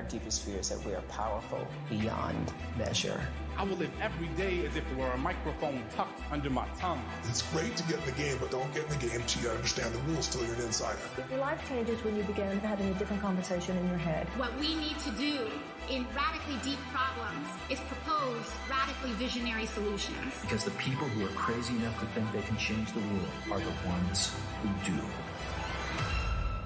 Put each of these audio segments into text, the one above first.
deepest fear is that we are powerful beyond measure. I will live every day as if there were a microphone tucked under my tongue. It's great to get in the game, but don't get in the game until you understand the rules, till you're an insider. Your life changes when you begin having a different conversation in your head. What we need to do in radically deep problems is propose radically visionary solutions. Because the people who are crazy enough to think they can change the world are the ones who do.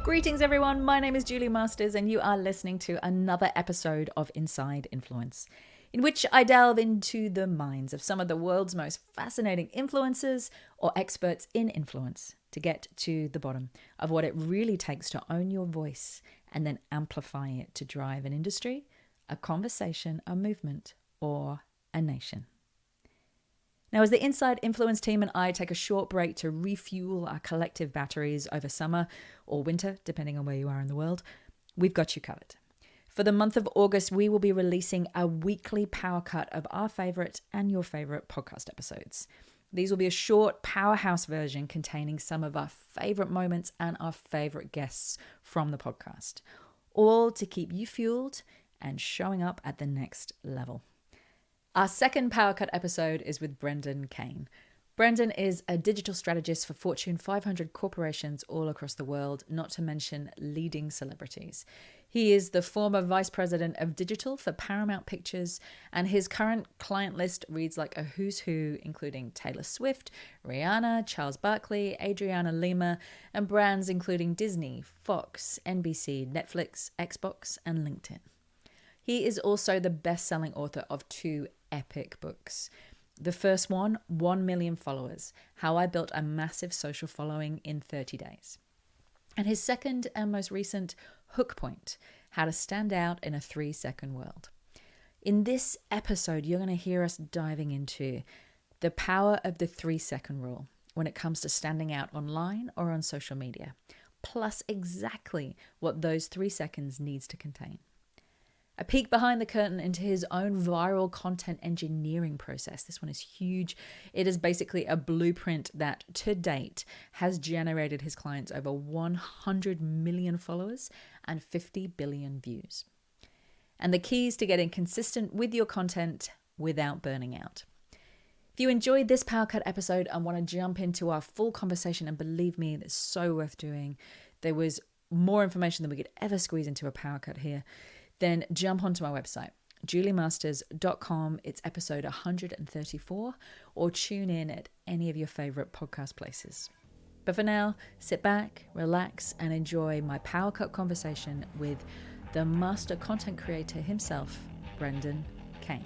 Greetings, everyone. My name is Julie Masters, and you are listening to another episode of Inside Influence, in which I delve into the minds of some of the world's most fascinating influencers or experts in influence to get to the bottom of what it really takes to own your voice and then amplify it to drive an industry, a conversation, a movement, or a nation. Now, as the Inside Influence team and I take a short break to refuel our collective batteries over summer or winter, depending on where you are in the world, we've got you covered. For the month of August, we will be releasing a weekly PowerCut of our favorite and your favorite podcast episodes. These will be a short powerhouse version containing some of our favorite moments and our favorite guests from the podcast, all to keep you fueled and showing up at the next level. Our second PowerCut episode is with Brendan Kane. Brendan is a digital strategist for Fortune 500 corporations all across the world, not to mention leading celebrities. He is the former vice president of digital for Paramount Pictures, and his current client list reads like a who's who, including Taylor Swift, Rihanna, Charles Barkley, Adriana Lima, and brands including Disney, Fox, NBC, Netflix, Xbox, and LinkedIn. He is also the best-selling author of 2 epic books. The first one, 1 million followers, How I Built a Massive Social Following in 30 Days. And his second and most recent, HookPoint, How to Stand Out in a 3-Second World. In this episode, you're going to hear us diving into the power of the 3-second rule when it comes to standing out online or on social media, plus exactly what those 3 seconds needs to contain. A peek behind the curtain into his own viral content engineering process. This one is huge. It is basically a blueprint that, to date, has generated his clients over 100 million followers and 50 billion views. And the keys to getting consistent with your content without burning out. If you enjoyed this PowerCut episode and want to jump into our full conversation, and believe me, it's so worth doing, there was more information than we could ever squeeze into a PowerCut here, then jump onto my website, juliemasters.com. It's episode 134, or tune in at any of your favorite podcast places. But for now, sit back, relax, and enjoy my PowerCut conversation with the master content creator himself, Brendan Kane.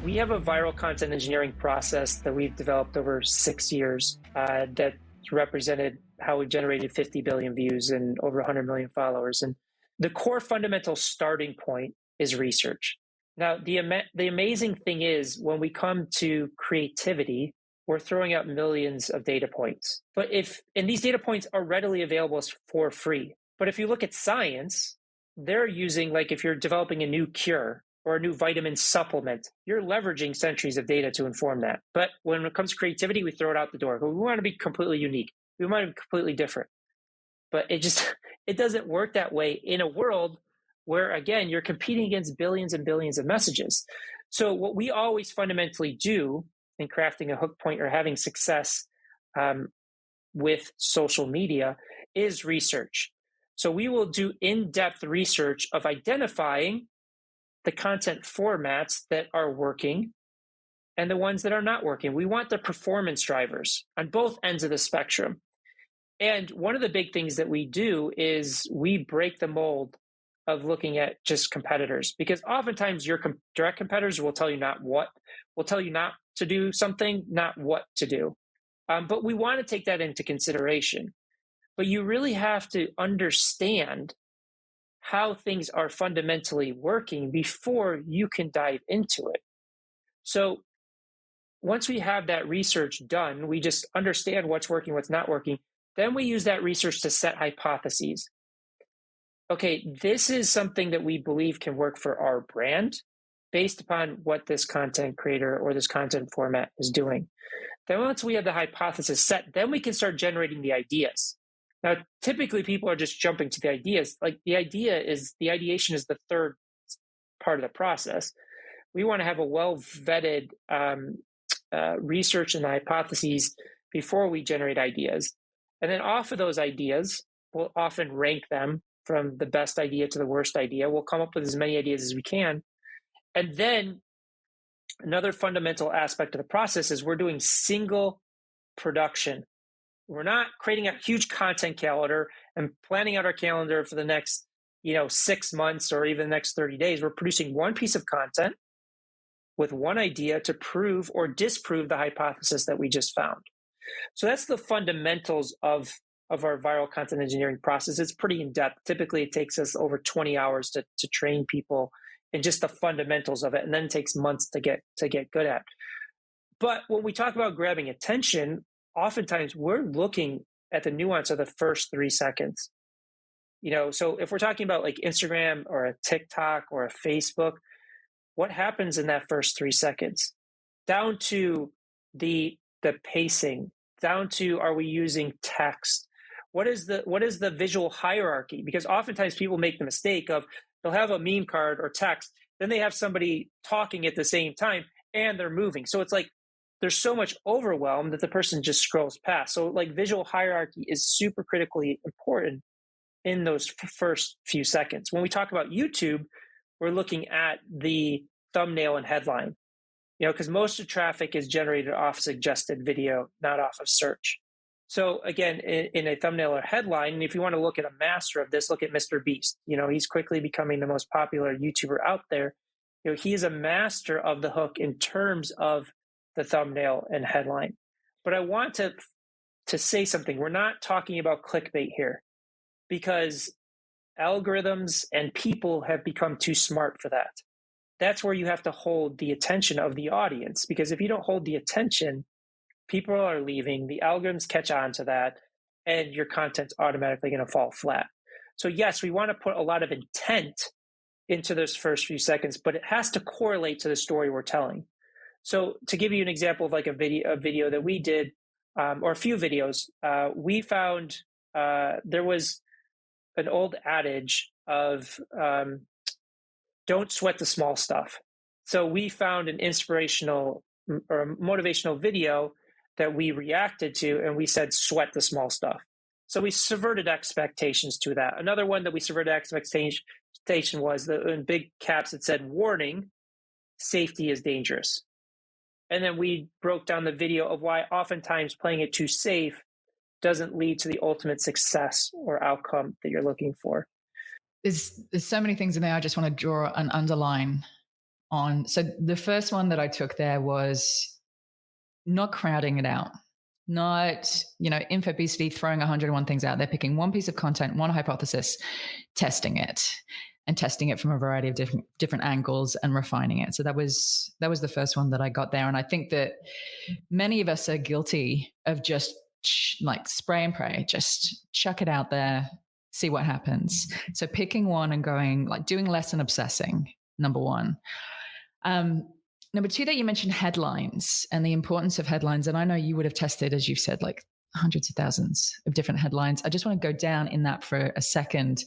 We have a viral content engineering process that we've developed over 6 years that's represented how we've generated 50 billion views and over 100 million followers. And the core fundamental starting point is research. Now, the amazing thing is when we come to creativity, we're throwing out millions of data points. And these data points are readily available for free. But if you look at science, they're using, like if you're developing a new cure, or a new vitamin supplement, you're leveraging centuries of data to inform that. But when it comes to creativity, we throw it out the door. We want to be completely unique. We want to be completely different. But it doesn't work that way in a world where, again, you're competing against billions and billions of messages. So what we always fundamentally do in crafting a hook point or having success with social media is research. So we will do in-depth research of identifying the content formats that are working and the ones that are not working. We want the performance drivers on both ends of the spectrum. And one of the big things that we do is we break the mold of looking at just competitors, because oftentimes your direct competitors will tell you not to do something, not what to do. But we want to take that into consideration. But you really have to understand how things are fundamentally working before you can dive into it. So once we have that research done, we just understand what's working, what's not working. Then we use that research to set hypotheses. Okay, this is something that we believe can work for our brand. based upon what this content creator or this content format is doing. Then once we have the hypothesis set, then we can start generating the ideas. Now, typically people are just jumping to the ideas. Like the ideation is the third part of the process. We want to have a well-vetted research and hypotheses before we generate ideas. And then off of those ideas, we'll often rank them from the best idea to the worst idea. We'll come up with as many ideas as we can. And then another fundamental aspect of the process is we're doing single production. We're not creating a huge content calendar and planning out our calendar for the next 6 months or even the next 30 days. We're producing one piece of content with one idea to prove or disprove the hypothesis that we just found. So that's the fundamentals of our viral content engineering process. It's pretty in-depth. Typically, it takes us over 20 hours to train people in just the fundamentals of it, and then it takes months to get good at. But when we talk about grabbing attention, oftentimes we're looking at the nuance of the first 3 seconds. So if we're talking about like Instagram or a TikTok or a Facebook, what happens in that first 3 seconds? Down to the pacing, down to, are we using text? What is the visual hierarchy? Because oftentimes people make the mistake of, they'll have a meme card or text, then they have somebody talking at the same time and they're moving. So it's like there's so much overwhelm that the person just scrolls past. So like visual hierarchy is super critically important in those first few seconds. When we talk about YouTube, we're looking at the thumbnail and headline, because most of traffic is generated off suggested video, not off of search. So again, in a thumbnail or headline, and if you want to look at a master of this, look at Mr. Beast. He's quickly becoming the most popular YouTuber out there. He is a master of the hook in terms of the thumbnail and headline. But I want to say something. We're not talking about clickbait here, because algorithms and people have become too smart for that. That's where you have to hold the attention of the audience, because if you don't hold the attention, people are leaving, the algorithms catch on to that, and your content's automatically going to fall flat. So yes, we want to put a lot of intent into those first few seconds, but it has to correlate to the story we're telling. So to give you an example of like a video that we did, or a few videos, we found there was an old adage of don't sweat the small stuff. So we found an inspirational or a motivational video that we reacted to, and we said, sweat the small stuff. So we subverted expectations to that. Another one that we subverted expectation was that in big caps, it said, warning, safety is dangerous. And then we broke down the video of why oftentimes playing it too safe doesn't lead to the ultimate success or outcome that you're looking for. There's so many things in there I just want to draw an underline on. So the first one that I took there was not crowding it out, not, infobesity, throwing 101 things out there, picking one piece of content, one hypothesis, testing it from a variety of different angles and refining it. So that was the first one that I got there. And I think that many of us are guilty of just like spray and pray, just chuck it out there, see what happens. So picking one and going, like, doing less and obsessing, number one. Number two, that you mentioned headlines and the importance of headlines. And I know you would have tested, as you've said, like hundreds of thousands of different headlines. I just want to go down in that for a second.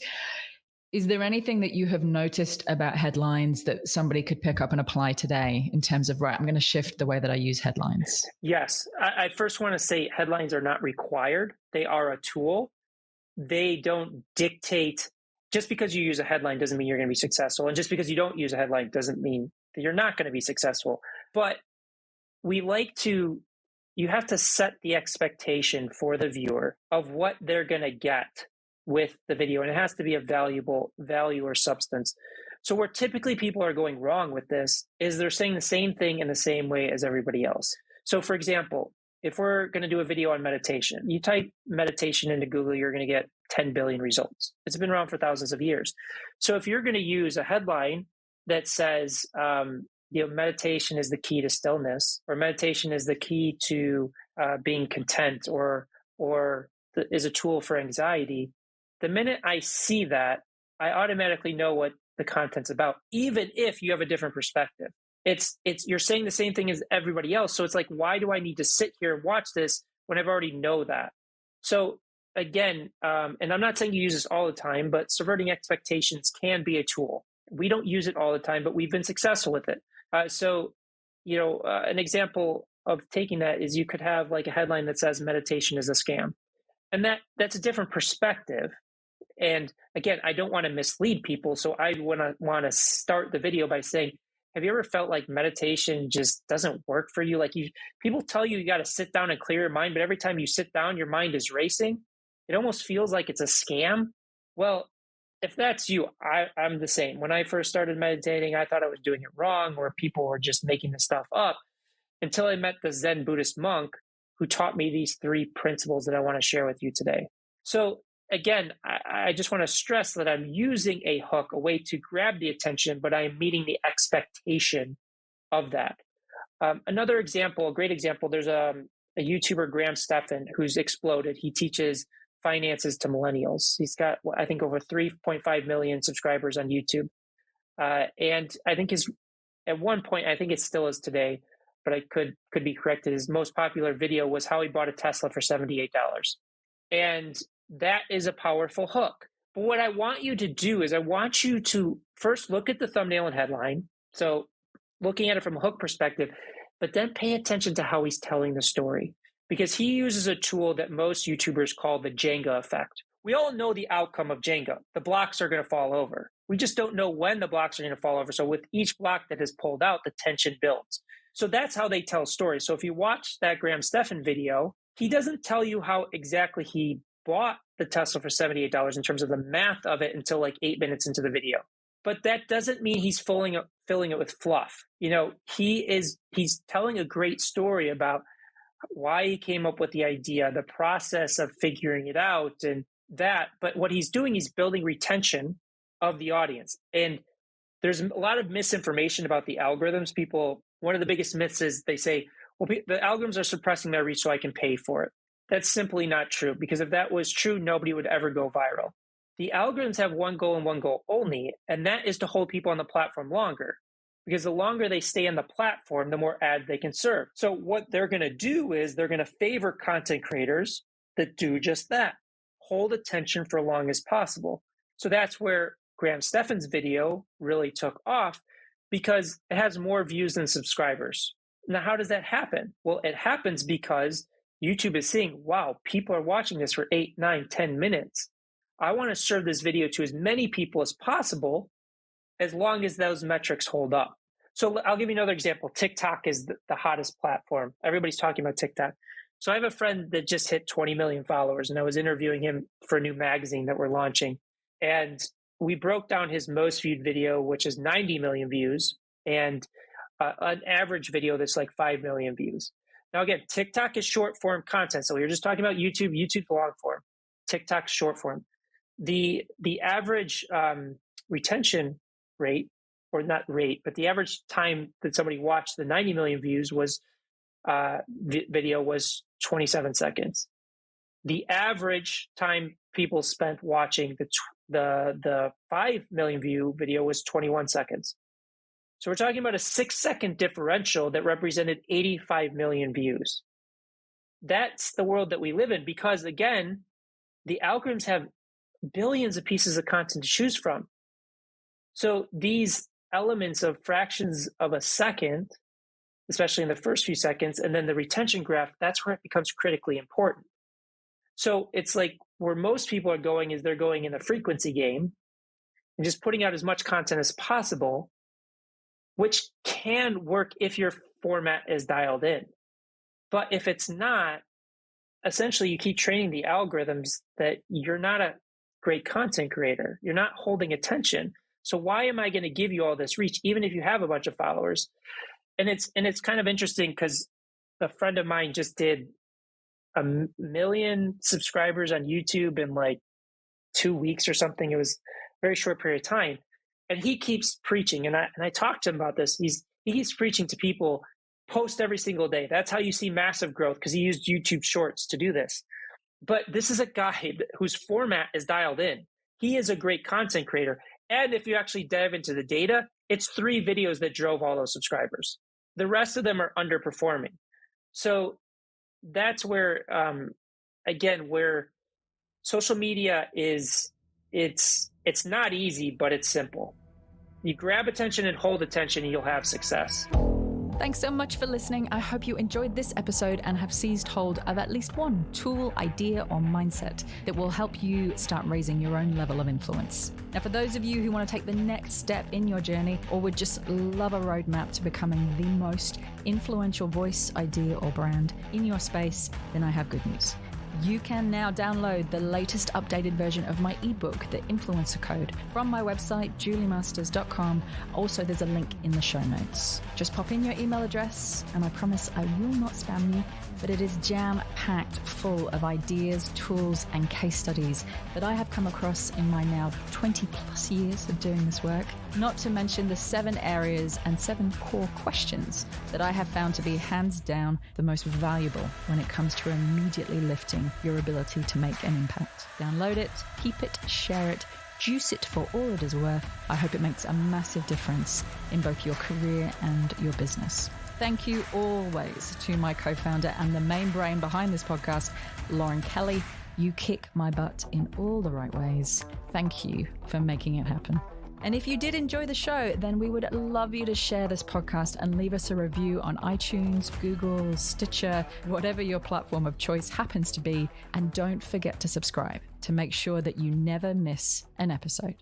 Is there anything that you have noticed about headlines that somebody could pick up and apply today in terms of, right, I'm going to shift the way that I use headlines? Yes. I first want to say headlines are not required. They are a tool. They don't dictate. Just because you use a headline doesn't mean you're going to be successful. And just because you don't use a headline doesn't mean that you're not going to be successful. But you have to set the expectation for the viewer of what they're going to get with the video. And it has to be a valuable value or substance. So where typically people are going wrong with this is they're saying the same thing in the same way as everybody else. So for example, if we're going to do a video on meditation, you type meditation into Google, you're going to get 10 billion results. It's been around for thousands of years. So if you're going to use a headline that says, meditation is the key to stillness, or meditation is the key to being content, or is a tool for anxiety, the minute I see that, I automatically know what the content's about, even if you have a different perspective. It's you're saying the same thing as everybody else. So it's like, why do I need to sit here and watch this when I've already know that? So again, and I'm not saying you use this all the time, but subverting expectations can be a tool. We don't use it all the time, but we've been successful with it. An example of taking that is you could have like a headline that says meditation is a scam. And that's a different perspective. And again, I don't want to mislead people. So I want to start the video by saying, have you ever felt like meditation just doesn't work for you? Like people tell you got to sit down and clear your mind, but every time you sit down, your mind is racing. It almost feels like it's a scam. Well, if that's you, I'm the same. When I first started meditating, I thought I was doing it wrong, or people were just making this stuff up, until I met the Zen Buddhist monk who taught me these 3 principles that I want to share with you today. So again, I just want to stress that I'm using a hook, a way to grab the attention, but I am meeting the expectation of that. Another example, a great example, there's a YouTuber, Graham Stephan, who's exploded. He teaches finances to millennials. He's got, I think, over 3.5 million subscribers on YouTube. And I think at one point, I think it still is today, but I could be corrected, his most popular video was how he bought a Tesla for $78. And that is a powerful hook. But what I want you to do is I want you to first look at the thumbnail and headline. So looking at it from a hook perspective, but then pay attention to how he's telling the story, because he uses a tool that most YouTubers call the Jenga effect. We all know the outcome of Jenga. The blocks are going to fall over. We just don't know when the blocks are going to fall over. So with each block that is pulled out, the tension builds. So that's how they tell stories. So if you watch that Graham Stephan video, he doesn't tell you how exactly he bought the Tesla for $78 in terms of the math of it until like 8 minutes into the video. But that doesn't mean he's filling it with fluff. He's telling a great story about why he came up with the idea, the process of figuring it out and that. But what he's doing, he's building retention of the audience. And there's a lot of misinformation about the algorithms. One of the biggest myths is they say, well, the algorithms are suppressing their reach so I can pay for it. That's simply not true, because if that was true, nobody would ever go viral. The algorithms have one goal and one goal only, and that is to hold people on the platform longer, because the longer they stay on the platform, the more ads they can serve. So what they're going to do is they're going to favor content creators that do just that, hold attention for as long as possible. So that's where Graham Stephan's video really took off, because it has more views than subscribers. Now, how does that happen? Well, it happens because YouTube is seeing, wow, people are watching this for 8, 9, 10 minutes. I want to serve this video to as many people as possible, as long as those metrics hold up. So I'll give you another example. TikTok is the hottest platform. Everybody's talking about TikTok. So I have a friend that just hit 20 million followers, and I was interviewing him for a new magazine that we're launching. And we broke down his most viewed video, which is 90 million views, and an average video that's like 5 million views. Now, again, TikTok is short form content. So we were just talking about YouTube's long form, TikTok's short form. The average retention rate, or not rate, but the average time that somebody watched the 90 million views was video was 27 seconds. The average time people spent watching the 5 million view video was 21 seconds. So we're talking about a 6-second differential that represented 85 million views. That's the world that we live in, because again, the algorithms have billions of pieces of content to choose from. So these elements of fractions of a second, especially in the first few seconds, and then the retention graph, that's where it becomes critically important. So it's like where most people are going is they're going in the frequency game and just putting out as much content as possible, which can work if your format is dialed in. But if it's not, essentially you keep training the algorithms that you're not a great content creator. You're not holding attention. So why am I going to give you all this reach, even if you have a bunch of followers? And it's kind of interesting, because a friend of mine just did 1 million subscribers on YouTube in like 2 weeks or something. It was a very short period of time. And he keeps preaching. And I talked to him about this. He keeps preaching to people, post every single day. That's how you see massive growth, because he used YouTube Shorts to do this. But this is a guy whose format is dialed in. He is a great content creator. And if you actually dive into the data, it's 3 videos that drove all those subscribers. The rest of them are underperforming. So that's where, again, where social media is, it's not easy, but it's simple. You grab attention and hold attention, and you'll have success. Thanks so much for listening. I hope you enjoyed this episode and have seized hold of at least one tool, idea, or mindset that will help you start raising your own level of influence. Now, for those of you who want to take the next step in your journey or would just love a roadmap to becoming the most influential voice, idea, or brand in your space, then I have good news. You can now download the latest updated version of my ebook, The Influencer Code, from my website, juliemasters.com. Also, there's a link in the show notes. Just pop in your email address, and I promise I will not spam you, but it is jam-packed full of ideas, tools, and case studies that I have come across in my now 20 plus years of doing this work. Not to mention the 7 areas and 7 core questions that I have found to be hands down the most valuable when it comes to immediately lifting your ability to make an impact. Download it, keep it, share it, juice it for all it is worth. I hope it makes a massive difference in both your career and your business. Thank you always to my co-founder and the main brain behind this podcast, Lauren Kelly. You kick my butt in all the right ways. Thank you for making it happen. And if you did enjoy the show, then we would love you to share this podcast and leave us a review on iTunes, Google, Stitcher, whatever your platform of choice happens to be. And don't forget to subscribe to make sure that you never miss an episode.